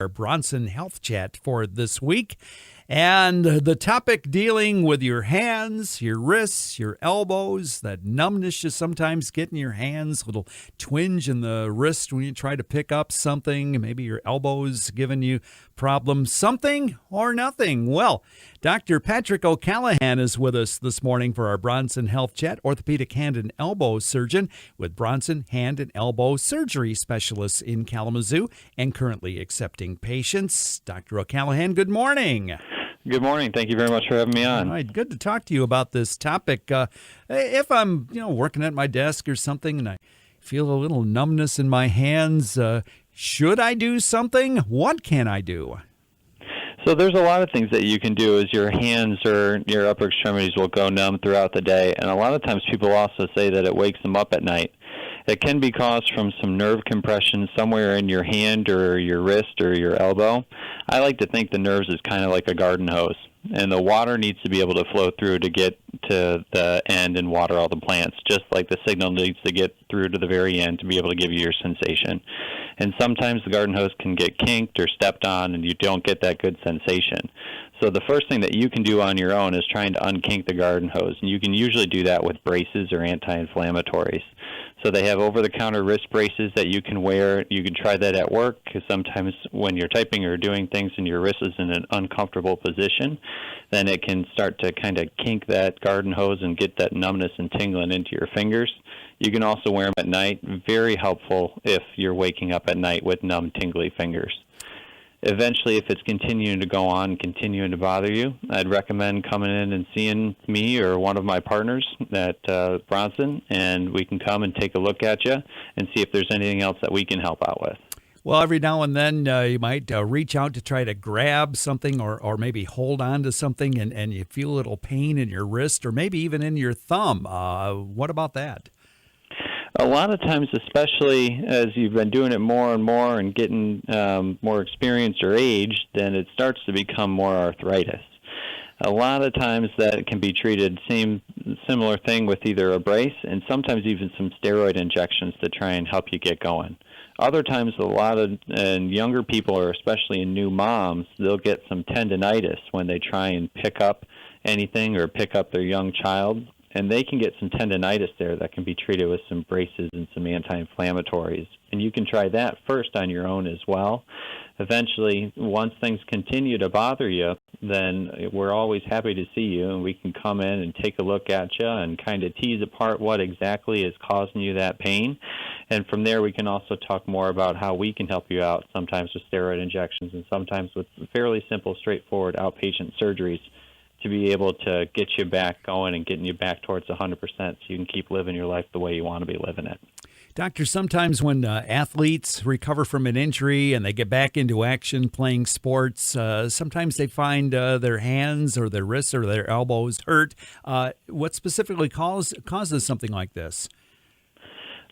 Our Bronson Health Chat for this week. And the topic dealing with your hands, your wrists, your elbows, that numbness you sometimes get in your hands, little twinge in the wrist when you try to pick up something, maybe your elbows giving you problems, something or nothing. Well, Dr. Patrick O'Callahan is with us this morning for our Bronson Health Chat, orthopedic hand and elbow surgeon with Bronson Hand and Elbow Surgery Specialists in Kalamazoo and currently accepting patients. Dr. O'Callahan, good morning. Good morning. Thank you very much for having me on. All right, good to talk to you about this topic. If I'm, working at my desk or something and I feel a little numbness in my hands, should I do something? What can I do? So there's a lot of things that you can do as your hands or your upper extremities will go numb throughout the day. And a lot of times people also say that it wakes them up at night. It can be caused from some nerve compression somewhere in your hand or your wrist or your elbow. I like to think the nerves is kind of like a garden hose, and the water needs to be able to flow through to get to the end and water all the plants, just like the signal needs to get through to the very end to be able to give you your sensation. And sometimes the garden hose can get kinked or stepped on, and you don't get that good sensation. So the first thing that you can do on your own is trying to unkink the garden hose, and you can usually do that with braces or anti-inflammatories. So they have over-the-counter wrist braces that you can wear. You can try that at work because sometimes when you're typing or doing things and your wrist is in an uncomfortable position, then it can start to kind of kink that garden hose and get that numbness and tingling into your fingers. You can also wear them at night. Very helpful if you're waking up at night with numb, tingly fingers. Eventually, if it's continuing to go on, continuing to bother you, I'd recommend coming in and seeing me or one of my partners at Bronson, and we can come and take a look at you and see if there's anything else that we can help out with. Well, every now and then you might reach out to try to grab something or maybe hold on to something, and you feel a little pain in your wrist or maybe even in your thumb. What about that? A lot of times, especially as you've been doing it more and more and getting more experienced or aged, then it starts to become more arthritis. A lot of times that can be treated similar thing with either a brace and sometimes even some steroid injections to try and help you get going. Other times, a lot of younger people, or especially in new moms, they'll get some tendinitis when they try and pick up anything or pick up their young child. And they can get some tendinitis there that can be treated with some braces and some anti-inflammatories. And you can try that first on your own as well. Eventually, once things continue to bother you, then we're always happy to see you, and we can come in and take a look at you and kind of tease apart what exactly is causing you that pain. And from there, we can also talk more about how we can help you out, sometimes with steroid injections and sometimes with fairly simple, straightforward outpatient surgeries, to be able to get you back going and getting you back towards 100% so you can keep living your life the way you want to be living it. Doctor, sometimes when athletes recover from an injury and they get back into action playing sports, sometimes they find their hands or their wrists or their elbows hurt. What specifically causes something like this?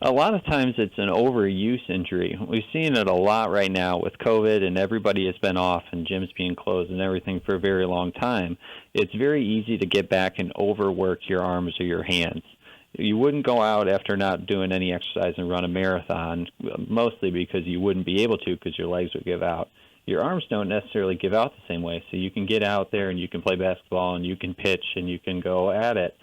A lot of times it's an overuse injury. We've seen it a lot right now with COVID, and everybody has been off and gyms being closed and everything for a very long time. It's very easy to get back and overwork your arms or your hands. You wouldn't go out after not doing any exercise and run a marathon, mostly because you wouldn't be able to because your legs would give out. Your arms don't necessarily give out the same way, so you can get out there and you can play basketball and you can pitch and you can go at it.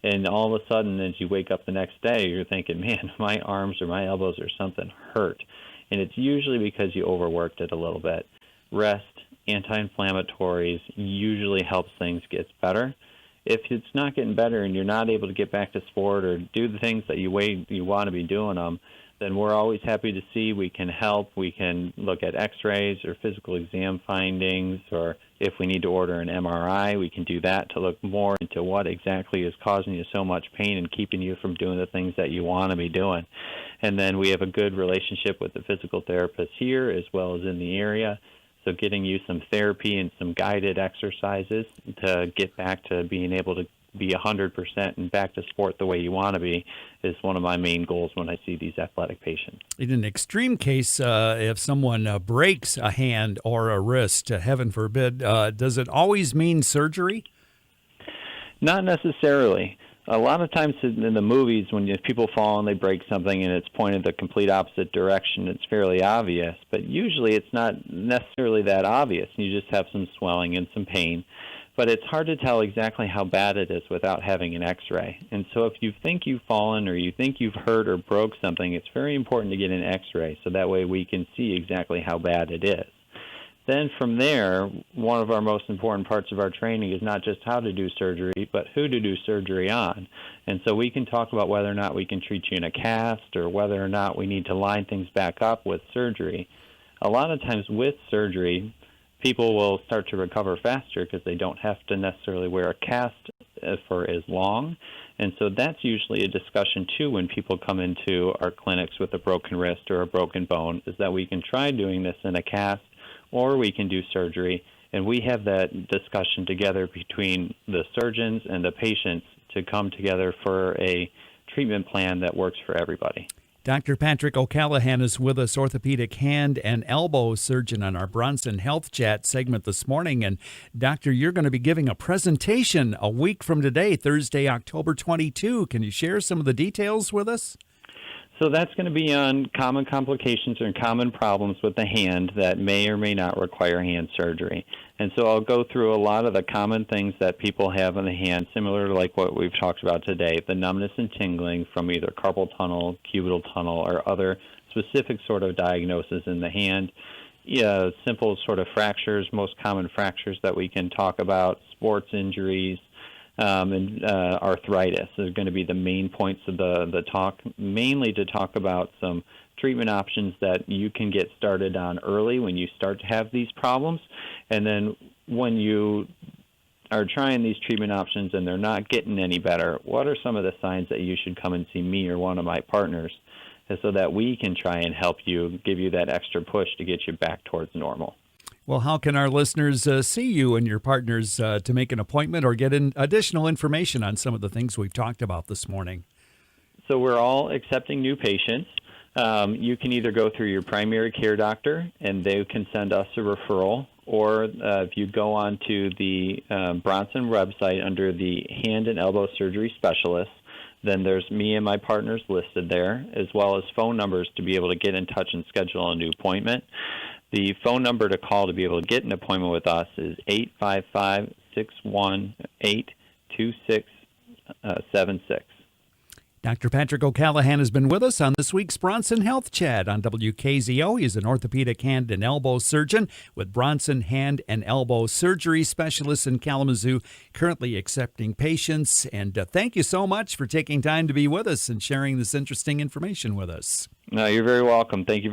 And all of a sudden, as you wake up the next day, you're thinking, man, my arms or my elbows or something hurt. And it's usually because you overworked it a little bit. Rest, anti-inflammatories usually helps things get better. If it's not getting better and you're not able to get back to sport or do the things that you want to be doing them, then we're always happy to see. We can help. We can look at x-rays or physical exam findings, or if we need to order an MRI, we can do that to look more into what exactly is causing you so much pain and keeping you from doing the things that you want to be doing. And then we have a good relationship with the physical therapist here as well as in the area. So getting you some therapy and some guided exercises to get back to being able to be 100% and back to sport the way you want to be is one of my main goals when I see these athletic patients. In an extreme case, if someone breaks a hand or a wrist, heaven forbid, does it always mean surgery? Not necessarily. A lot of times in the movies, when people fall and they break something and it's pointed the complete opposite direction, it's fairly obvious. But usually it's not necessarily that obvious. You just have some swelling and some pain. But it's hard to tell exactly how bad it is without having an X-ray. And so if you think you've fallen or you think you've hurt or broke something, it's very important to get an X-ray so that way we can see exactly how bad it is. Then from there, one of our most important parts of our training is not just how to do surgery, but who to do surgery on. And so we can talk about whether or not we can treat you in a cast or whether or not we need to line things back up with surgery. A lot of times with surgery, people will start to recover faster because they don't have to necessarily wear a cast for as long. And so that's usually a discussion, too, when people come into our clinics with a broken wrist or a broken bone, is that we can try doing this in a cast or we can do surgery. And we have that discussion together between the surgeons and the patients to come together for a treatment plan that works for everybody. Dr. Patrick O'Callahan is with us, orthopedic hand and elbow surgeon, on our Bronson Health Chat segment this morning. And, Doctor, you're going to be giving a presentation a week from today, Thursday, October 22. Can you share some of the details with us? So that's going to be on common complications or common problems with the hand that may or may not require hand surgery. And so I'll go through a lot of the common things that people have in the hand, similar to like what we've talked about today, the numbness and tingling from either carpal tunnel, cubital tunnel, or other specific sort of diagnosis in the hand. Simple sort of fractures, most common fractures that we can talk about, sports injuries, and arthritis are going to be the main points of the talk, mainly to talk about some treatment options that you can get started on early when you start to have these problems. And then when you are trying these treatment options and they're not getting any better, what are some of the signs that you should come and see me or one of my partners so that we can try and help you, give you that extra push to get you back towards normal? Well, how can our listeners see you and your partners to make an appointment or get additional information on some of the things we've talked about this morning? So we're all accepting new patients. You can either go through your primary care doctor, and they can send us a referral, or if you go on to the Bronson website under the hand and elbow surgery specialist, then there's me and my partners listed there, as well as phone numbers to be able to get in touch and schedule a new appointment. The phone number to call to be able to get an appointment with us is 855-618-2676. Dr. Patrick O'Callahan has been with us on this week's Bronson Health Chat on WKZO. He's an orthopedic hand and elbow surgeon with Bronson Hand and Elbow Surgery Specialist in Kalamazoo, currently accepting patients. And thank you so much for taking time to be with us and sharing this interesting information with us. No, you're very welcome. Thank you very